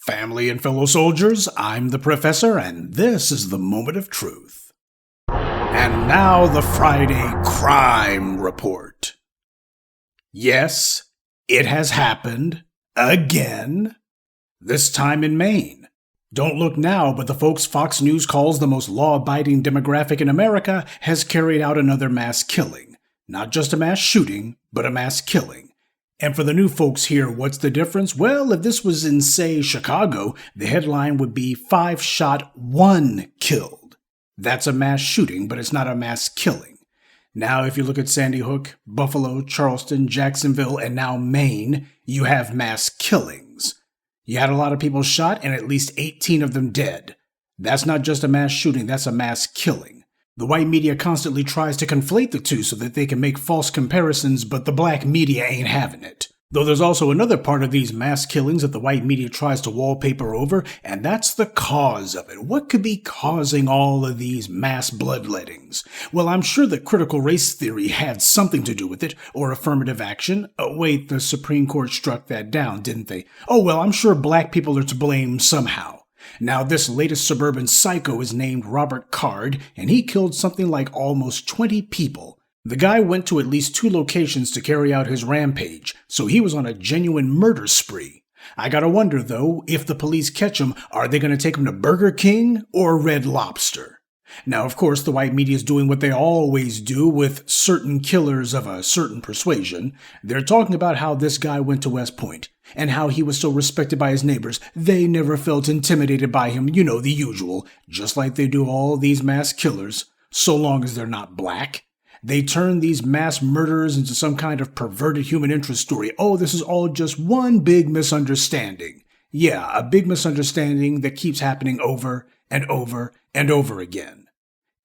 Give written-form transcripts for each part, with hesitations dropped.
Family and fellow soldiers, I'm the Professor, and this is the Moment of Truth. And now the Friday Crime Report. Yes, it has happened again. This time in Maine. Don't look now, but the folks Fox News calls the most law-abiding demographic in America has carried out another mass killing. Not just a mass shooting, but a mass killing. And for the new folks here, what's the difference? Well, if this was in, say, Chicago, the headline would be 5 shot, 1 killed. That's a mass shooting, but it's not a mass killing. Now, if you look at Sandy Hook, Buffalo, Charleston, Jacksonville, and now Maine, you have mass killings. You had a lot of people shot and at least 18 of them dead. That's not just a mass shooting, that's a mass killing. The white media constantly tries to conflate the two so that they can make false comparisons, but the black media ain't having it. Though there's also another part of these mass killings that the white media tries to wallpaper over, and that's the cause of it. What could be causing all of these mass bloodlettings? Well, I'm sure that critical race theory had something to do with it, or affirmative action. Oh, wait, the Supreme Court struck that down, didn't they? Oh, well, I'm sure black people are to blame somehow. Now, this latest suburban psycho is named Robert Card, and he killed something like almost 20 people. The guy went to at least 2 locations to carry out his rampage, so he was on a genuine murder spree. I gotta wonder, though, if the police catch him, are they gonna take him to Burger King or Red Lobster? Now, of course, the white media is doing what they always do with certain killers of a certain persuasion. They're talking about how this guy went to West Point, and how he was so respected by his neighbors. They never felt intimidated by him, you know, the usual, just like they do all these mass killers, so long as they're not black. They turn these mass murderers into some kind of perverted human interest story. Oh, this is all just one big misunderstanding. Yeah, a big misunderstanding that keeps happening over and over and over again.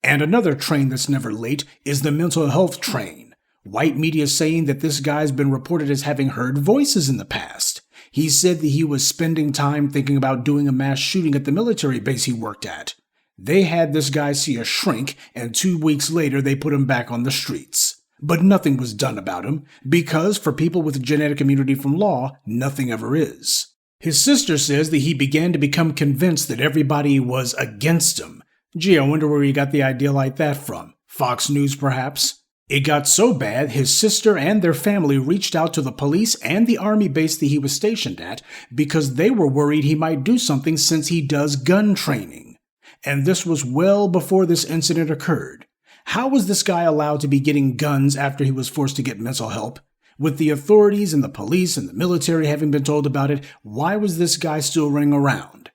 And another train that's never late is the mental health train. White media saying that this guy's been reported as having heard voices in the past. He said that he was spending time thinking about doing a mass shooting at the military base he worked at. They had this guy see a shrink, and 2 weeks later they put him back on the streets. But nothing was done about him, because for people with genetic immunity from law, nothing ever is. His sister says that he began to become convinced that everybody was against him. Gee, I wonder where he got the idea like that from. Fox News, perhaps? It got so bad, his sister and their family reached out to the police and the army base that he was stationed at because they were worried he might do something since he does gun training. And this was well before this incident occurred. How was this guy allowed to be getting guns after he was forced to get mental help? With the authorities and the police and the military having been told about it, why was this guy still running around?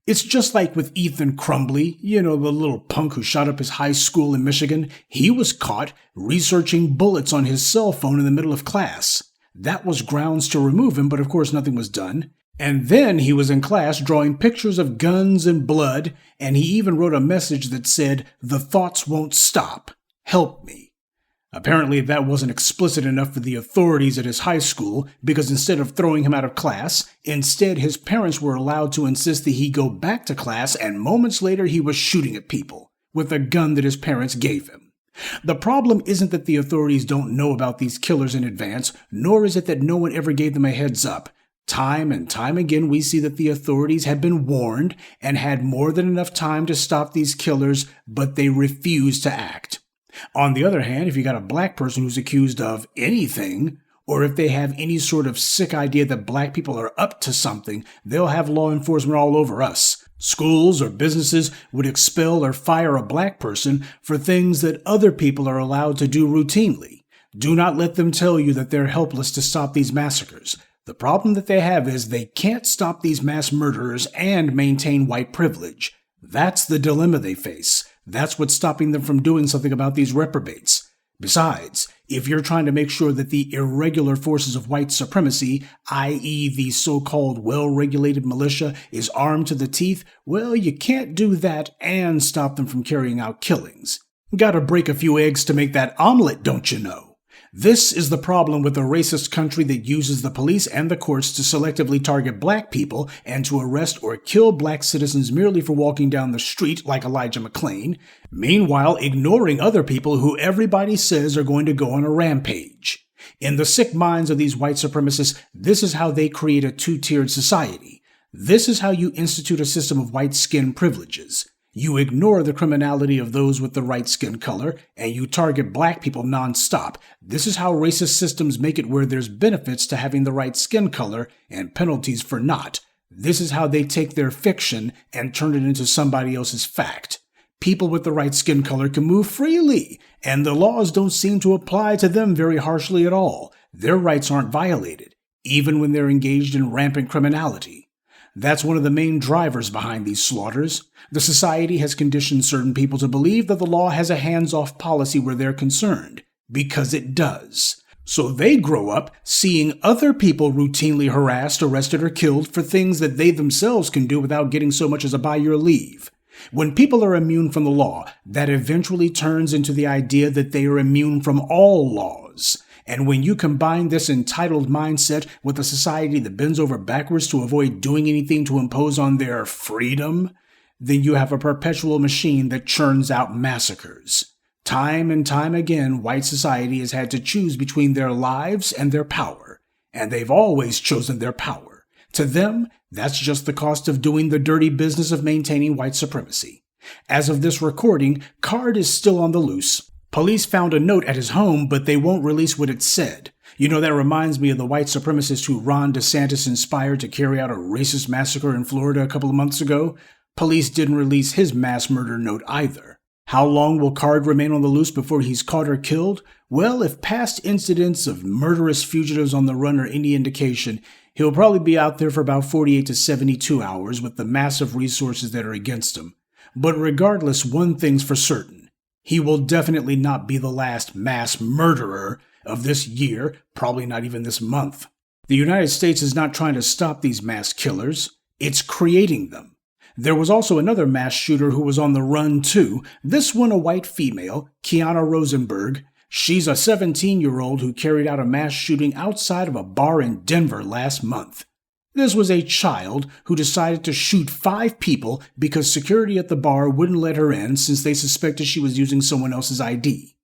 It's just like with Ethan Crumbley, you know, the little punk who shot up his high school in Michigan. He was caught researching bullets on his cell phone in the middle of class. That was grounds to remove him, but of course nothing was done. And then he was in class drawing pictures of guns and blood, and he even wrote a message that said, "The thoughts won't stop. Help me." Apparently that wasn't explicit enough for the authorities at his high school, because instead of throwing him out of class, instead his parents were allowed to insist that he go back to class, and moments later he was shooting at people with a gun that his parents gave him. The problem isn't that the authorities don't know about these killers in advance, nor is it that no one ever gave them a heads up. Time and time again we see that the authorities had been warned and had more than enough time to stop these killers, but they refused to act. On the other hand, if you got a black person who's accused of anything, or if they have any sort of sick idea that black people are up to something, they'll have law enforcement all over us. Schools or businesses would expel or fire a black person for things that other people are allowed to do routinely. Do not let them tell you that they're helpless to stop these massacres. The problem that they have is they can't stop these mass murderers and maintain white privilege. That's the dilemma they face. That's what's stopping them from doing something about these reprobates. Besides, if you're trying to make sure that the irregular forces of white supremacy, i.e. the so-called well-regulated militia, is armed to the teeth, well, you can't do that and stop them from carrying out killings. Gotta break a few eggs to make that omelet, don't you know? This is the problem with a racist country that uses the police and the courts to selectively target black people and to arrest or kill black citizens merely for walking down the street like Elijah McClain, meanwhile ignoring other people who everybody says are going to go on a rampage. In the sick minds of these white supremacists, this is how they create a two-tiered society. This is how you institute a system of white skin privileges. You ignore the criminality of those with the right skin color, and you target black people nonstop. This is how racist systems make it where there's benefits to having the right skin color and penalties for not. This is how they take their fiction and turn it into somebody else's fact. People with the right skin color can move freely, and the laws don't seem to apply to them very harshly at all. Their rights aren't violated, even when they're engaged in rampant criminality. That's one of the main drivers behind these slaughters. The society has conditioned certain people to believe that the law has a hands-off policy where they're concerned, because it does. So they grow up seeing other people routinely harassed, arrested, or killed for things that they themselves can do without getting so much as a by your leave. When people are immune from the law, that eventually turns into the idea that they are immune from all laws. And when you combine this entitled mindset with a society that bends over backwards to avoid doing anything to impose on their freedom, then you have a perpetual machine that churns out massacres. Time and time again, white society has had to choose between their lives and their power, and they've always chosen their power. To them, that's just the cost of doing the dirty business of maintaining white supremacy. As of this recording, Card is still on the loose. Police found a note at his home, but they won't release what it said. You know, that reminds me of the white supremacist who Ron DeSantis inspired to carry out a racist massacre in Florida a couple of months ago. Police didn't release his mass murder note either. How long will Card remain on the loose before he's caught or killed? Well, if past incidents of murderous fugitives on the run are any indication, he'll probably be out there for about 48 to 72 hours with the massive resources that are against him. But regardless, one thing's for certain. He will definitely not be the last mass murderer of this year, probably not even this month. The United States is not trying to stop these mass killers, it's creating them. There was also another mass shooter who was on the run too, this one a white female, Kiana Rosenberg. She's a 17-year-old who carried out a mass shooting outside of a bar in Denver last month. This was a child who decided to shoot 5 people because security at the bar wouldn't let her in since they suspected she was using someone else's ID.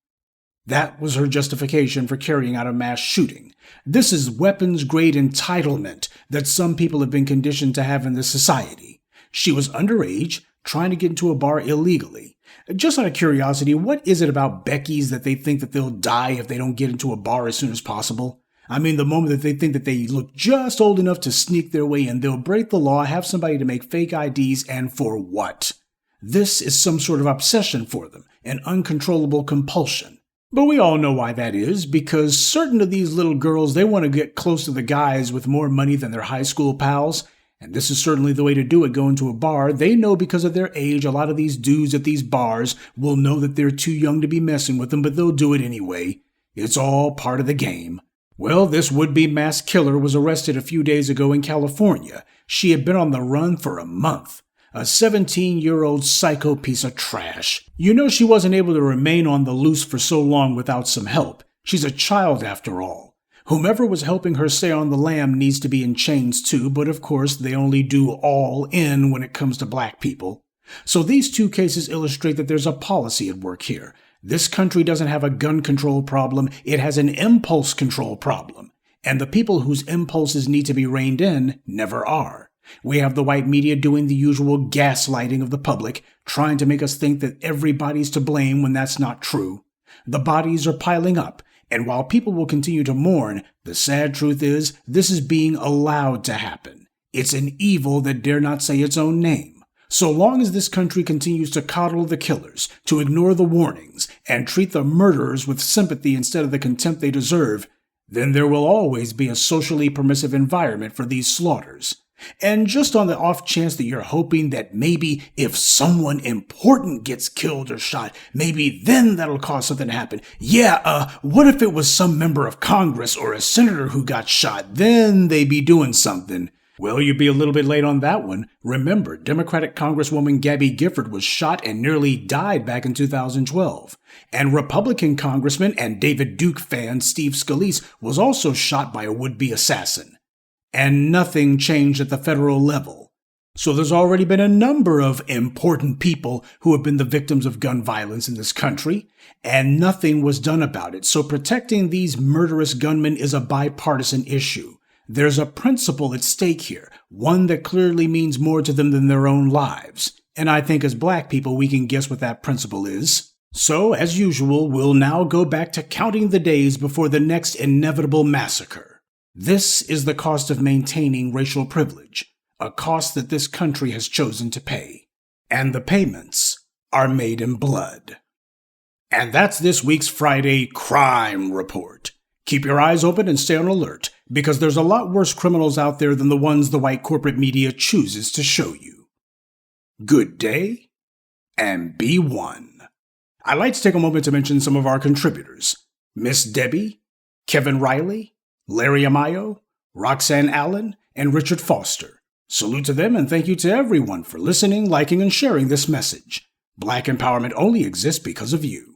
That was her justification for carrying out a mass shooting. This is weapons-grade entitlement that some people have been conditioned to have in this society. She was underage, trying to get into a bar illegally. Just out of curiosity, what is it about Becky's that they think that they'll die if they don't get into a bar as soon as possible? I mean, the moment that they think that they look just old enough to sneak their way in, they'll break the law, have somebody to make fake IDs, and for what? This is some sort of obsession for them, an uncontrollable compulsion. But we all know why that is, because certain of these little girls, they want to get close to the guys with more money than their high school pals. And this is certainly the way to do it, go into a bar. They know because of their age, a lot of these dudes at these bars will know that they're too young to be messing with them, but they'll do it anyway. It's all part of the game. Well, this would-be mass killer was arrested a few days ago in California. She had been on the run for a month. A 17-year-old psycho piece of trash. You know she wasn't able to remain on the loose for so long without some help. She's a child after all. Whomever was helping her stay on the lam needs to be in chains too, but of course they only do all in when it comes to black people. So these two cases illustrate that there's a policy at work here. This country doesn't have a gun control problem, it has an impulse control problem. And the people whose impulses need to be reined in never are. We have the white media doing the usual gaslighting of the public, trying to make us think that everybody's to blame when that's not true. The bodies are piling up, and while people will continue to mourn, the sad truth is this is being allowed to happen. It's an evil that dare not say its own name. So long as this country continues to coddle the killers, to ignore the warnings, and treat the murderers with sympathy instead of the contempt they deserve, then there will always be a socially permissive environment for these slaughters. And just on the off chance that you're hoping that maybe if someone important gets killed or shot, maybe then that'll cause something to happen. What if it was some member of Congress or a senator who got shot? Then they'd be doing something. Well, you'd be a little bit late on that one. Remember, Democratic Congresswoman Gabby Gifford was shot and nearly died back in 2012. And Republican Congressman and David Duke fan Steve Scalise was also shot by a would-be assassin. And nothing changed at the federal level. So there's already been a number of important people who have been the victims of gun violence in this country, and nothing was done about it. So protecting these murderous gunmen is a bipartisan issue. there's a principle at stake here, one that clearly means more to them than their own lives. And I think as black people, we can guess what that principle is. So, as usual, we'll now go back to counting the days before the next inevitable massacre. This is the cost of maintaining racial privilege, a cost that this country has chosen to pay. And the payments are made in blood. And that's this week's Friday Crime Report. Keep your eyes open and stay on alert, because there's a lot worse criminals out there than the ones the white corporate media chooses to show you. Good day, and be one. I'd like to take a moment to mention some of our contributors: Miss Debbie, Kevin Riley, Larry Amayo, Roxanne Allen, and Richard Foster. Salute to them, and thank you to everyone for listening, liking, and sharing this message. Black empowerment only exists because of you.